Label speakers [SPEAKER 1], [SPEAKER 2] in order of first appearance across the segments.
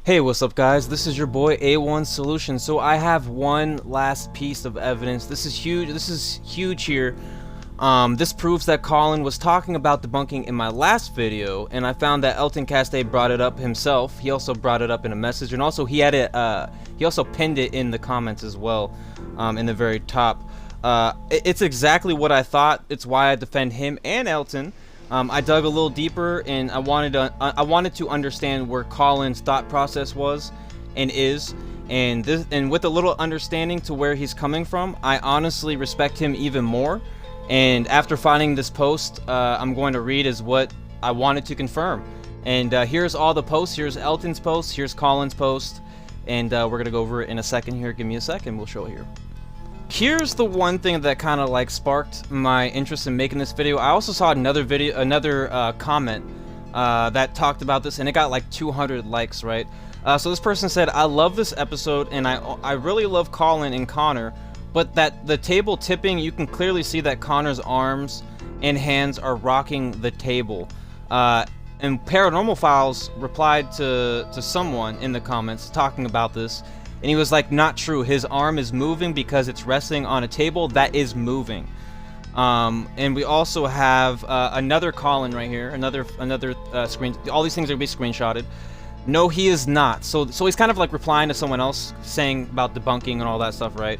[SPEAKER 1] Hey, what's up guys? This is your boy A1 Solution. So I have one last piece of evidence. This is huge here. This proves that Colin was talking about debunking in my last video, and I found that Elton Castee brought it up himself. He also brought it up in a message, and also he had it he also pinned it in the comments as well, in the very top. It's exactly what I thought. It's why I defend him and Elton. I dug a little deeper, and I wanted to understand where Colin's thought process was and is, and with a little understanding to where he's coming from, I honestly respect him even more. And after finding this post, I'm going to read is what I wanted to confirm. And here's all the posts. Here's Elton's post. Here's Colin's post, and we're gonna go over it in a second here. Give me a second. We'll show it here. Here's the one thing that kind of like sparked my interest in making this video. I also saw another comment that talked about this, and it got like 200 likes, right? So this person said, I love this episode, and I really love Colin and Connor, but that the table tipping, you can clearly see that Connor's arms and hands are rocking the table. And Paranormal Files replied to someone in the comments talking about this, and he was like, not true. His arm is moving because it's resting on a table that is moving. And we also have another Colin right here, another screen. All these things are gonna be screenshotted. No, he is not. So he's kind of like replying to someone else saying about debunking and all that stuff, right?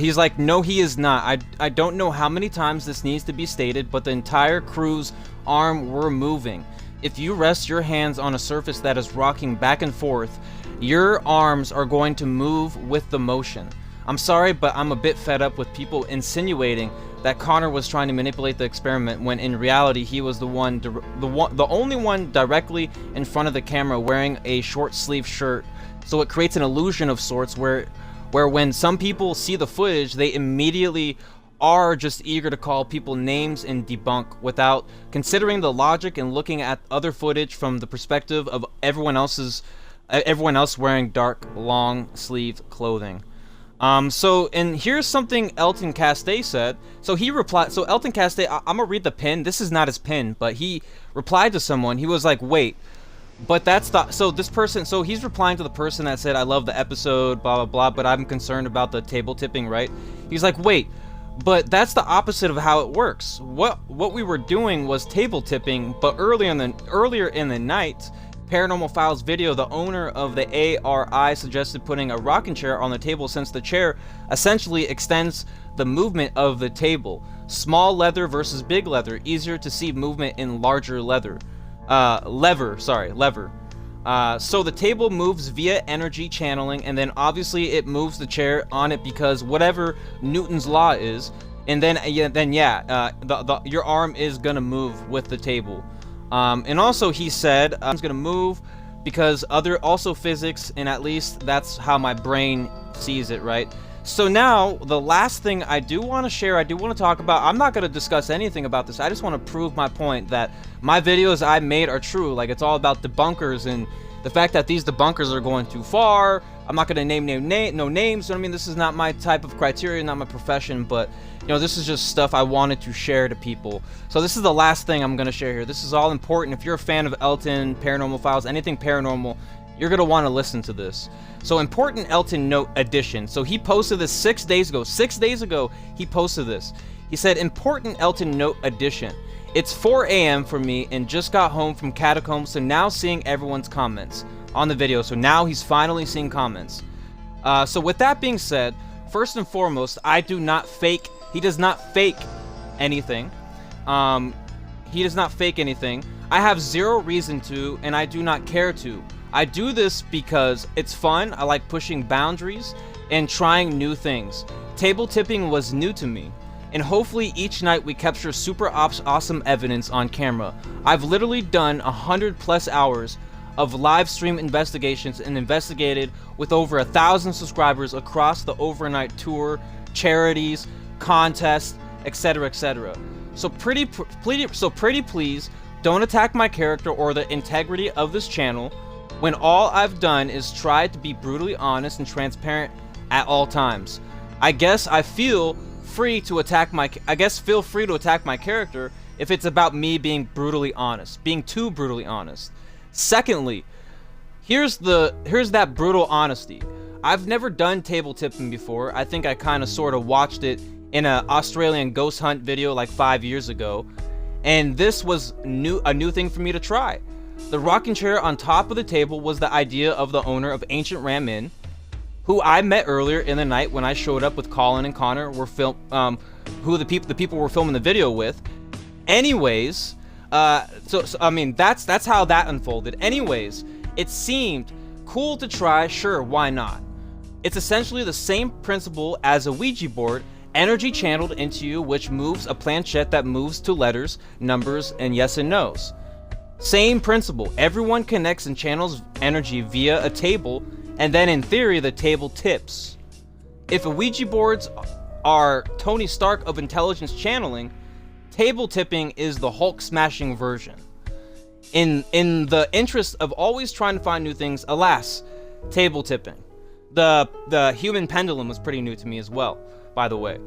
[SPEAKER 1] He's like, no, he is not. I don't know how many times this needs to be stated, but the entire crew's arm were moving. If you rest your hands on a surface that is rocking back and forth, your arms are going to move with the motion. I'm sorry, but I'm a bit fed up with people insinuating that Connor was trying to manipulate the experiment when in reality he was the only one directly in front of the camera wearing a short sleeve shirt. So it creates an illusion of sorts where when some people see the footage, they immediately are just eager to call people names and debunk without considering the logic and looking at other footage from the perspective of everyone else wearing dark long sleeve clothing. And here's something Elton Castee said. So he replied, so Elton Castee, I'm gonna read the pin. This is not his pin, but he replied to someone. He was like, wait, but that's the, so this person, so he's replying to the person that said, I love the episode, blah, blah, blah, but I'm concerned about the table tipping, right? He's like, wait, but that's the opposite of how it works. What we were doing was table tipping, but earlier in the night, Paranormal Files video, the owner of the ARI suggested putting a rocking chair on the table since the chair essentially extends the movement of the table. Small leather versus big leather, easier to see movement in larger lever. So the table moves via energy channeling, and then obviously it moves the chair on it because whatever Newton's law is, and then your arm is gonna move with the table. And also he said it's gonna move because also physics, and at least that's how my brain sees it, right? So now the last thing I do want to share, I do want to talk about, I'm not going to discuss anything about this, I just want to prove my point that my videos I made are true. Like, it's all about debunkers and the fact that these debunkers are going too far. I'm not going to name no names, you know what I mean? This is not my type of criteria, not my profession, but you know, this is just stuff I wanted to share to people. So this is the last thing I'm going to share here. This is all important. If you're a fan of Elton, Paranormal Files, anything paranormal, you're going to want to listen to this. So, important Elton note addition. So he posted this 6 days ago. 6 days ago, he posted this. He said, important Elton note addition. It's 4 a.m. for me and just got home from catacombs, so now seeing everyone's comments on the video. So now he's finally seeing comments. So with that being said, first and foremost, he does not fake anything. He does not fake anything. I have zero reason to, and I do not care to. I do this because it's fun. I like pushing boundaries and trying new things. Table tipping was new to me, and hopefully each night we capture super awesome evidence on camera. I've literally done 100+ hours of live stream investigations and investigated with over 1,000 subscribers across the overnight tour, charities, contests, etc., etc. So pretty please don't attack my character or the integrity of this channel, when all I've done is try to be brutally honest and transparent at all times. I guess feel free to attack my character if it's about me being brutally honest, being too brutally honest. Secondly, Here's that brutal honesty. I've never done table tipping before. I think I kind of sort of watched it in an Australian ghost hunt video like 5 years ago, and this was a new thing for me to try. The rocking chair on top of the table was the idea of the owner of Ancient Ram Inn, who I met earlier in the night when I showed up with Colin and Connor, who the people were filming the video with. Anyways, so I mean that's how that unfolded. Anyways, it seemed cool to try. Sure, why not? It's essentially the same principle as a Ouija board, energy channeled into you, which moves a planchette that moves to letters, numbers, and yes and no's. Same principle. Everyone connects and channels energy via a table, and then in theory the table tips. If a Ouija boards are Tony Stark of intelligence channeling, table tipping is the Hulk smashing version. In the interest of always trying to find new things, alas, table tipping. The human pendulum was pretty new to me as well, by the way.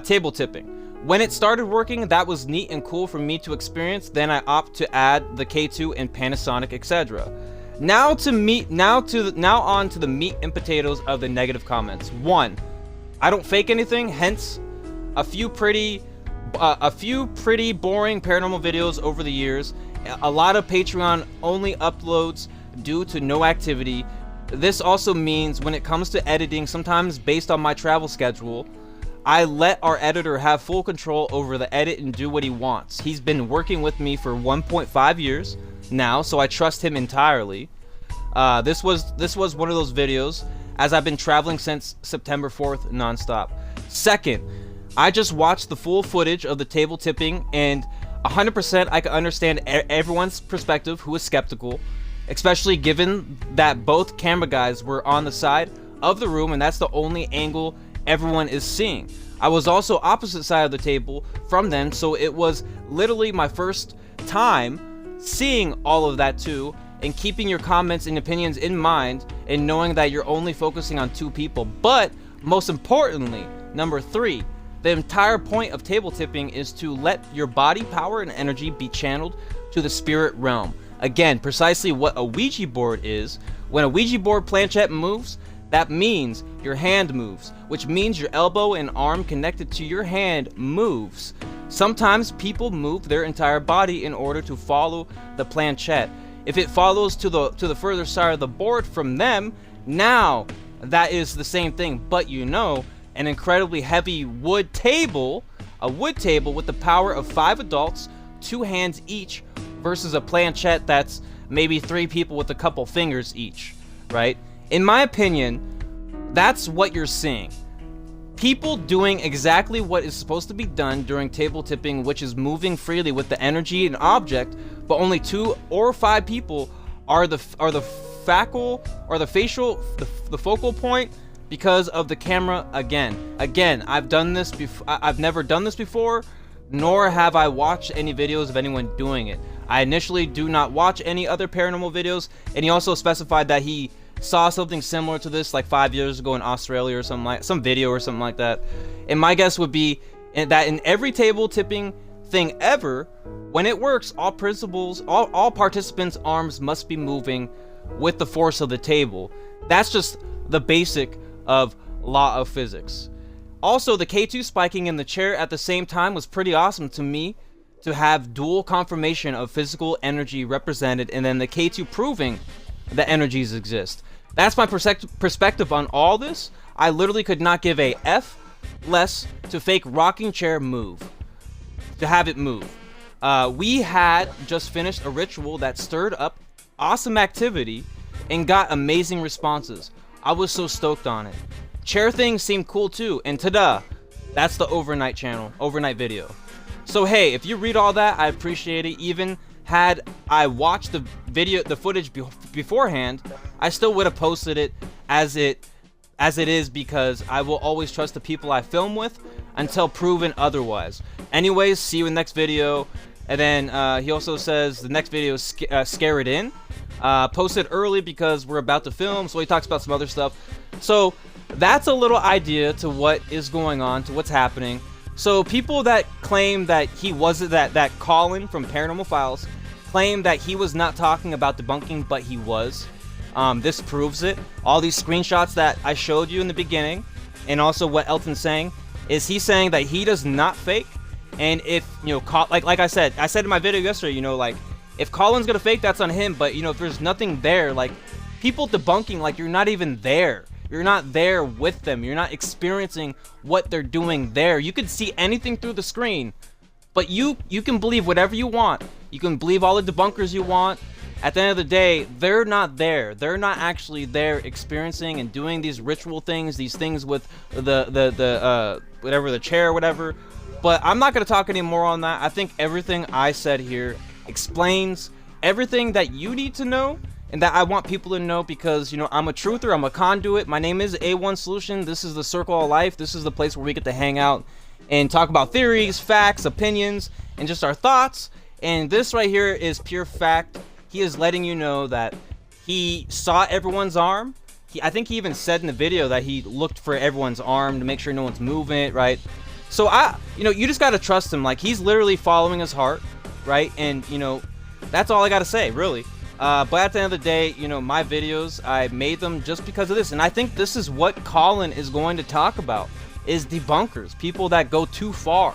[SPEAKER 1] Table tipping. When it started working, that was neat and cool for me to experience. Then I opt to add the K2 and Panasonic, etc. Now on to the meat and potatoes of the negative comments. 1, I don't fake anything, hence a few pretty boring paranormal videos over the years. A lot of Patreon only uploads due to no activity. This also means when it comes to editing, sometimes based on my travel schedule, I let our editor have full control over the edit and do what he wants. He's been working with me for 1.5 years now, so I trust him entirely. This was one of those videos, as I've been traveling since September 4th nonstop. Second, I just watched the full footage of the table tipping, and 100% I can understand everyone's perspective who is skeptical, especially given that both camera guys were on the side of the room and that's the only angle everyone is seeing. I was also opposite side of the table from them, so it was literally my first time seeing all of that too, and keeping your comments and opinions in mind and knowing that you're only focusing on 2 people. But most importantly, number 3, the entire point of table tipping is to let your body power and energy be channeled to the spirit realm. Again, precisely what a Ouija board is. When a Ouija board planchette moves, that means your hand moves, which means your elbow and arm connected to your hand moves. Sometimes people move their entire body in order to follow the planchette. If it follows to the further side of the board from them, now that is the same thing, but an incredibly heavy wood table, with the power of 5 adults, 2 hands each, versus a planchette that's maybe 3 people with a couple fingers each, right? In my opinion, that's what you're seeing. People doing exactly what is supposed to be done during table tipping, which is moving freely with the energy and object, but only 2 or 5 people are the focal point because of the camera. Again, I've done this before. I've never done this before, nor have I watched any videos of anyone doing it. I initially do not watch any other paranormal videos, and he also specified that he saw something similar to this like 5 years ago in Australia or some video or something like that. And my guess would be that in every table tipping thing ever, when it works, all participants' arms must be moving with the force of the table. That's just the basic of law of physics. Also, the K2 spiking in the chair at the same time was pretty awesome to me, to have dual confirmation of physical energy represented, and then the K2 proving that energies exist. That's my perspective on all this. I literally could not give a F less to fake rocking chair move, to have it move. We had just finished a ritual that stirred up awesome activity and got amazing responses. I was so stoked on it. Chair thing seemed cool too, and ta-da, that's the overnight video. So hey, if you read all that, I appreciate it. Even had I watched the footage beforehand, I still would have posted it as it is, because I will always trust the people I film with until proven otherwise. Anyways, see you in the next video. And then he also says the next video is Scare It In. Posted early because we're about to film, so he talks about some other stuff. So that's a little idea to what is going on, to what's happening. So people that claim that he wasn't, that Colin from Paranormal Files claimed that he was not talking about debunking, but he was. This proves it. All these screenshots that I showed you in the beginning, and also what Elton's saying, is he's saying that he does not fake. And if, you know, like I said in my video yesterday, you know, like, if Colin's gonna fake, that's on him. But, you know, if there's nothing there, like, people debunking, like, you're not even there. You're not there with them. You're not experiencing what they're doing there. You can see anything through the screen, but you can believe whatever you want. You can believe all the debunkers you want. At the end of the day, they're not there. They're not actually there experiencing and doing these ritual things, these things with the whatever, the chair or whatever. But I'm not going to talk anymore on that. I think everything I said here explains everything that you need to know and that I want people to know, because, you know, I'm a truther, I'm a conduit. My name is A1 Solution. This is the circle of life. This is the place where we get to hang out and talk about theories, facts, opinions, and just our thoughts. And this right here is pure fact. He is letting you know that he saw everyone's arm. I think he even said in the video that he looked for everyone's arm to make sure no one's moving it, right? So you know, you just gotta trust him. Like, he's literally following his heart, right? And, you know, that's all I gotta say, really. But at the end of the day, you know, my videos, I made them just because of this. And I think this is what Colin is going to talk about, is debunkers, people that go too far.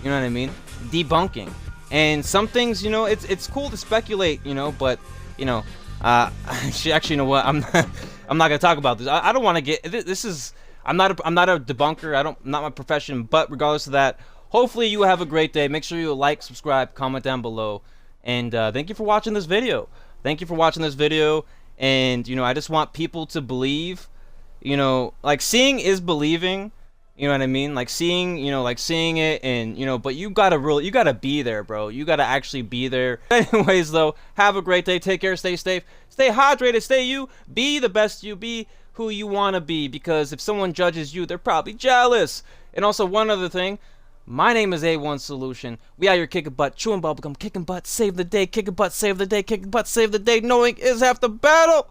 [SPEAKER 1] You know what I mean? Debunking. And some things, you know, it's cool to speculate, you know, but, you know, actually, you know what? I'm not gonna talk about this. I don't want to get this. I'm not a debunker. Not my profession. But regardless of that, hopefully you have a great day. Make sure you like, subscribe, comment down below, and thank you for watching this video. Thank you for watching this video. And, you know, I just want people to believe. You know, like, seeing is believing. You know what I mean? Like, seeing, you know, like seeing it, and, you know, but you gotta be there, bro. You gotta actually be there. Anyways, though, have a great day. Take care. Stay safe. Stay hydrated. Stay you. Be the best you. Be who you want to be, because if someone judges you, they're probably jealous. And also, one other thing, my name is A1 Solution. We out here kicking butt, chewing bubblegum, kicking butt, save the day, kicking butt, save the day, kicking butt, save the day. Knowing is half the battle.